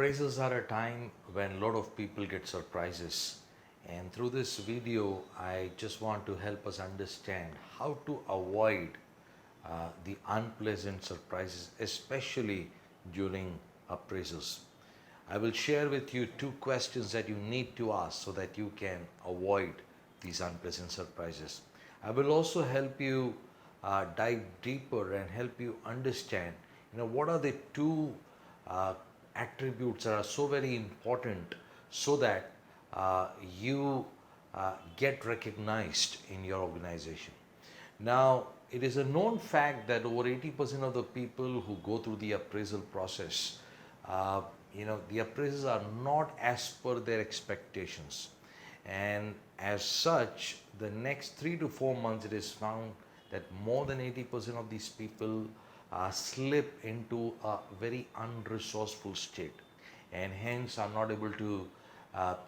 Appraisals are a time when a lot of people get surprises. And through this video, I just want to help us understand how to avoid the unpleasant surprises, especially during appraisals. I will share with you two questions that you need to ask so that you can avoid these unpleasant surprises. I will also help you dive deeper and help you understand, what are the two uh, attributes that are so very important so that you get recognized in your organization. Now, it is a known fact that over 80% of the people who go through the appraisal process, the appraisals are not as per their expectations. And as such, the next 3 to 4 months, it is found that more than 80% of these people slip into a very unresourceful state and hence are not able to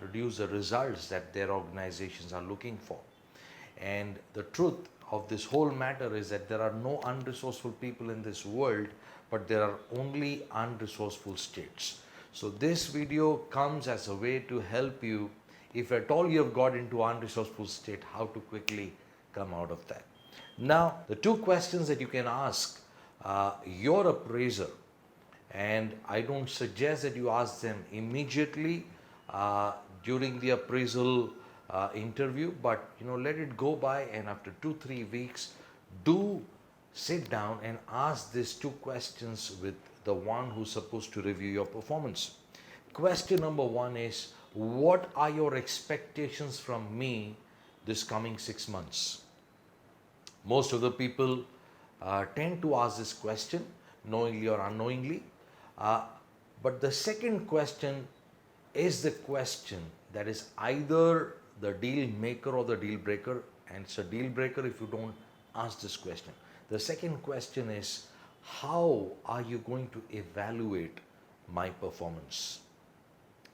produce the results that their organizations are looking for. And the truth of this whole matter is that there are no unresourceful people in this world, but there are only unresourceful states. So this video comes as a way to help you, if at all you have got into unresourceful state, how to quickly come out of that. Now, the two questions that you can ask your appraiser, and I don't suggest that you ask them immediately during the appraisal interview, but let it go by, and after 2-3 weeks, do sit down and ask these two questions with the one who's supposed to review your performance. Question number one is, what are your expectations from me this coming 6 months? Most of the people tend to ask this question, knowingly or unknowingly. But the second question is the question that is either the deal maker or the deal breaker, and it's a deal breaker if you don't ask this question. The second question is, how are you going to evaluate my performance?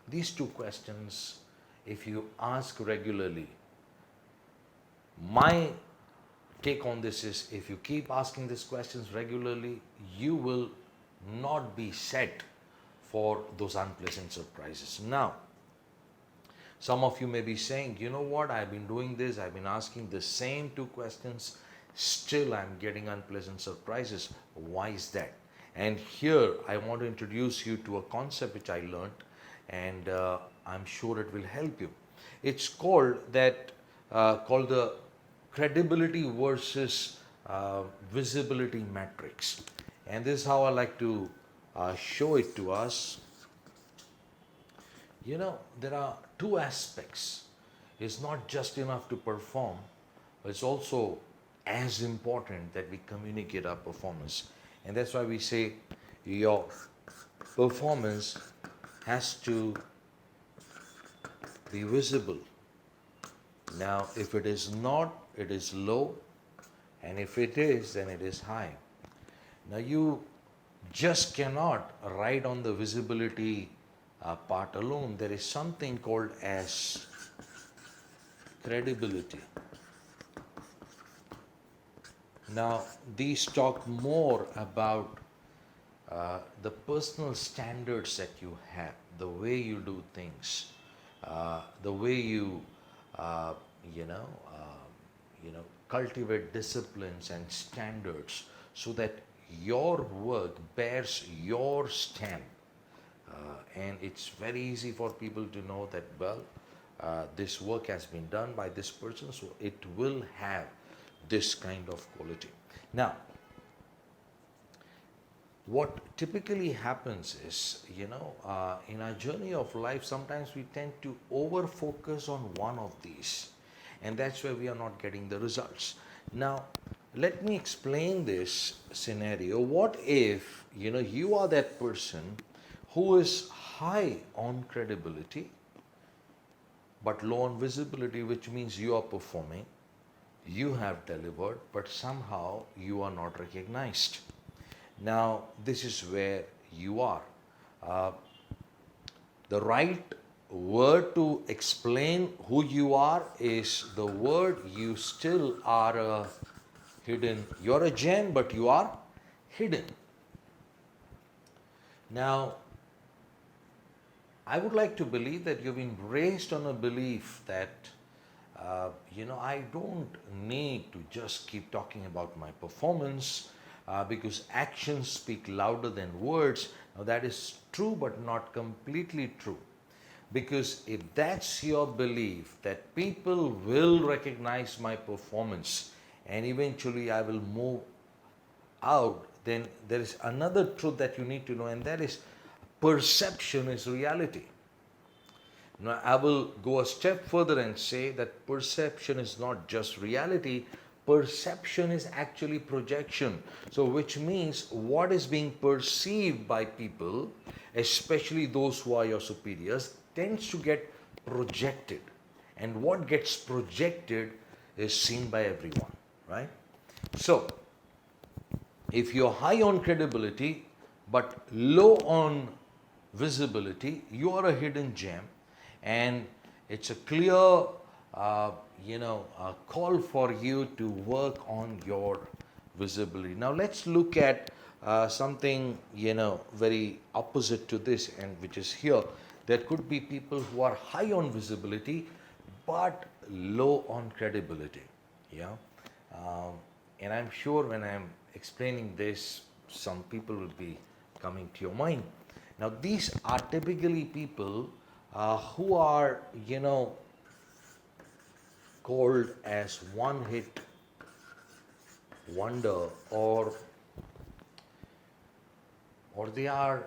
These two questions, if you ask regularly, my take on this is, if you keep asking these questions regularly, you will not be set for those unpleasant surprises. Now, some of you may be saying, you know what, I've been doing this, I've been asking the same two questions, still I'm getting unpleasant surprises. Why is that? And here I want to introduce you to a concept which I learned, and I'm sure it will help you. It's called the credibility versus visibility matrix. And this is how I like to show it to us. There are two aspects. It's not just enough to perform, but it's also as important that we communicate our performance. And that's why we say your performance has to be visible. Now, if it is not, it is low, and if it is, then it is high. Now, you just cannot ride on the visibility part alone. There is something called as credibility. Now, these talk more about the personal standards that you have, the way you do things, the way you cultivate disciplines and standards so that your work bears your stamp. And it's very easy for people to know that, this work has been done by this person, so it will have this kind of quality. Now, what typically happens is, in our journey of life, sometimes we tend to over focus on one of these, and that's where we are not getting the results. Now, let me explain this scenario. What if, you are that person who is high on credibility but low on visibility, which means you are performing, you have delivered, but somehow you are not recognized. Now, this is where you are. The right word to explain who you are is the word you still are a hidden. You're a gem, but you are hidden. Now, I would like to believe that you've been raised on a belief that, I don't need to just keep talking about my performance because actions speak louder than words. Now, that is true, but not completely true. Because if that's your belief that people will recognize my performance and eventually I will move out, then there is another truth that you need to know, and that is perception is reality. Now, I will go a step further and say that perception is not just reality, perception is actually projection. So, which means what is being perceived by people, especially those who are your superiors, tends to get projected. And what gets projected is seen by everyone, right? So, if you're high on credibility but low on visibility, you are a hidden gem, and it's a clear, call for you to work on your visibility. Now, let's look at something very opposite to this, and which is here. There could be people who are high on visibility but low on credibility. Yeah, and I'm sure when I'm explaining this, some people will be coming to your mind. Now, these are typically people who are, called as one hit wonder, or they are,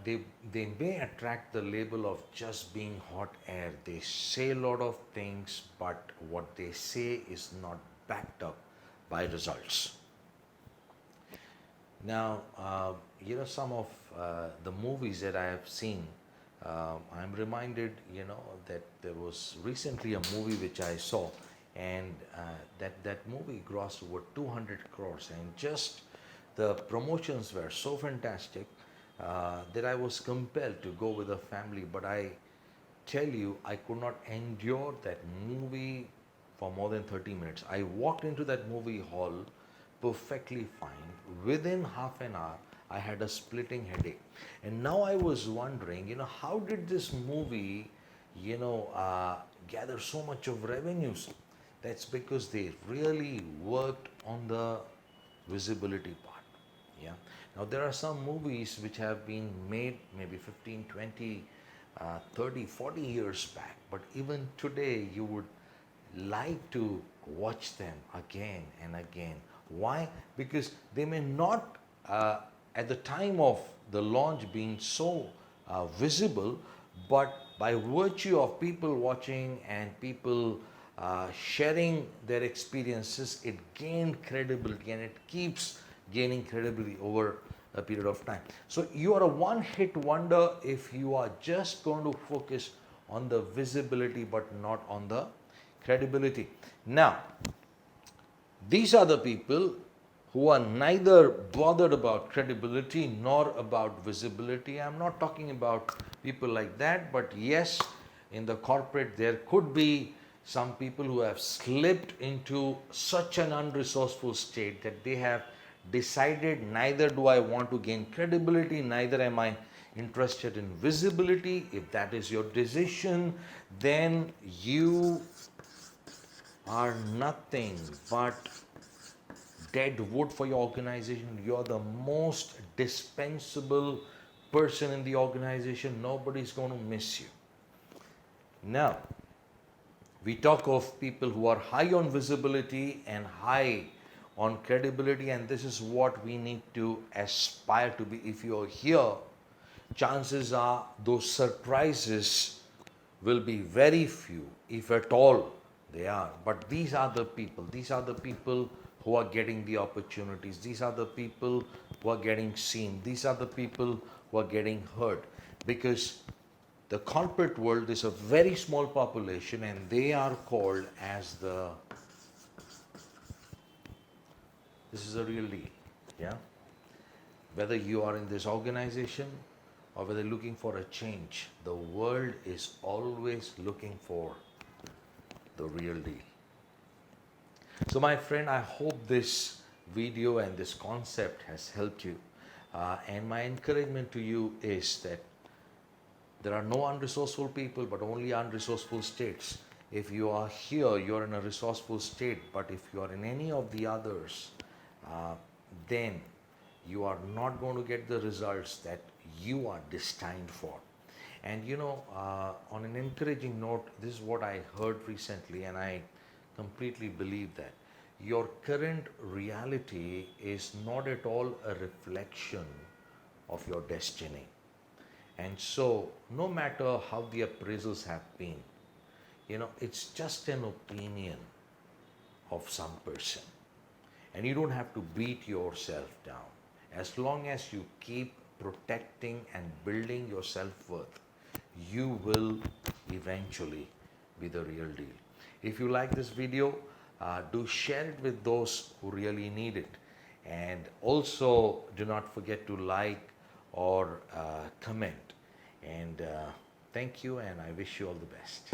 they may attract the label of just being hot air. They say a lot of things, but what they say is not backed up by results. Now, some of the movies that I have seen, I'm reminded, that there was recently a movie which I saw, and that movie grossed over 200 crores, and just the promotions were so fantastic that I was compelled to go with a family. But I tell you, I could not endure that movie for more than 30 minutes. I walked into that movie hall perfectly fine. Within half an hour, I had a splitting headache. And now I was wondering, how did this movie, gather so much of revenues? That's because they really worked on the visibility part. Yeah. Now, there are some movies which have been made maybe 15, 20, 30, 40 years back, but even today you would like to watch them again and again. Why? Because they may not, at the time of the launch, being so visible, but by virtue of people watching and people sharing their experiences, it gained credibility, and it keeps gaining credibility over a period of time. So you are a one-hit wonder if you are just going to focus on the visibility but not on the credibility. Now, these are the people who are neither bothered about credibility nor about visibility. I'm not talking about people like that, but yes, in the corporate there could be some people who have slipped into such an unresourceful state that they have decided, neither do I want to gain credibility, neither am I interested in visibility. If that is your decision, then you are nothing but dead wood for your organization. You're the most dispensable person in the organization. Nobody's going to miss you. Now, we talk of people who are high on visibility and high on credibility, and this is what we need to aspire to be. If you're here, chances are those surprises will be very few, if at all they are. But these are the people who are getting the opportunities. These are the people who are getting seen. These are the people who are getting heard. Because the corporate world is a very small population, and they are called as this is a real deal. Yeah. Whether you are in this organization or whether looking for a change, the world is always looking for the real deal. So my friend, I hope this video and this concept has helped you. And my encouragement to you is that There are no unresourceful people, but only unresourceful states. If you are here, you're in a resourceful state, but if you are in any of the others, uh, then you are not going to get the results that you are destined for. And on an encouraging note, this is what I heard recently, and I completely believe that your current reality is not at all a reflection of your destiny. And so, no matter how the appraisals have been, it's just an opinion of some person. And you don't have to beat yourself down. As long as you keep protecting and building your self worth, you will eventually be the real deal. If you like this video, do share it with those who really need it. And also, do not forget to like or comment. And thank you, and I wish you all the best.